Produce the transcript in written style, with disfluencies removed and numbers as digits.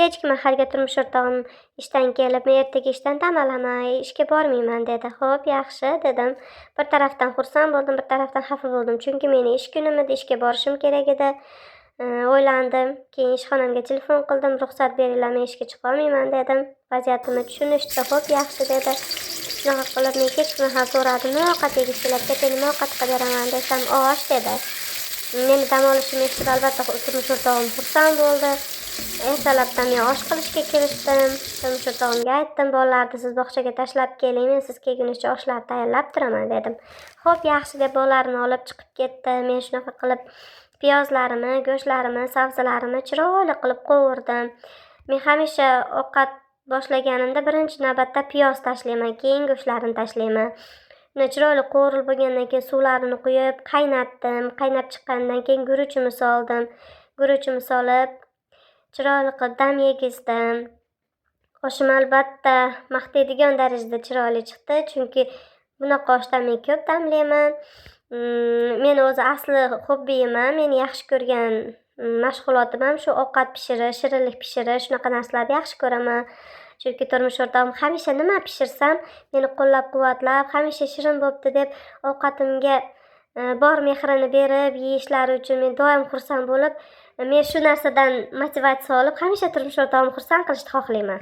Kechki mahalga turmush o'rtog'im ishdan kelib, men ertaga ishdan dam olaman, ishga bormayman dedi. Xo'p, yaxshi dedim. Bir tarafdan xursand bo'ldim, bir tarafdan xafa bo'ldim. Chunki meni ish kunim edi, ishga borishim kerak edi. O'ylandim. Keyin ishxonamga telefon qildim, ruxsat beringlar, men ishga chiqolmayman dedim. Vaziyatimni tushunishdi. Xo'p, yaxshi dedi. Shunaqa qilib men kechki mahal so'radim, nima ovqat yegizinglar, keling nima ovqat qilib beraman desam, osh dedi. Meni dam olishimni eshitib albatta turmush o'rtog'im xursand bo'ldi. Ertalabdan men osh qilishga kirishdim. Turmush o'rtog'imga aytdim, bolalarni siz bog'chaga tashlab keling, men siz kelgunicha oshlarni tayyorlab turaman dedim. Xo'p, yaxshi deb bolalarni olib chiqib ketdi. Men shunaqa qilib piyozlarimni, go'shtlarimni, sabzilarimni chiroyli qilib qovurdim. Men hamisha ovqat boshlaganimda birinchi navbatda piyoz tashlayman, keyin go'shtlarni tashlayman. Chiroyli qovurilib bo'lgandan keyin suvlarini quyib qaynatdim. Qaynab chiqqandan keyin guruchimni soldim. Guruchimni solib chiroyli qilib dam yegizdim. Oshim albatta maqtaydigan darajada chiroyli chiqdi, chunki bunaqa oshdan men ko'p damlayman. Meni o'zi asli hobbiyim, meni yaxshi ko'rgan mashg'ulotim ham shu ovqat pishirish, shirinlik pishirish, shunaqa narsalarni yaxshi ko'raman. Chunki turmush o'rtog'im hamisha nima pishirsam meni qo'llab-quvvatlab, hamisha shirin bo'pti deb ovqatimga bor mehrini berib yeyishlari uchun men doim xursand bo'lib, men shu narsadan motivatsiya olib hamisha turmush o'rtog'imni xursand qilishni xohlayman.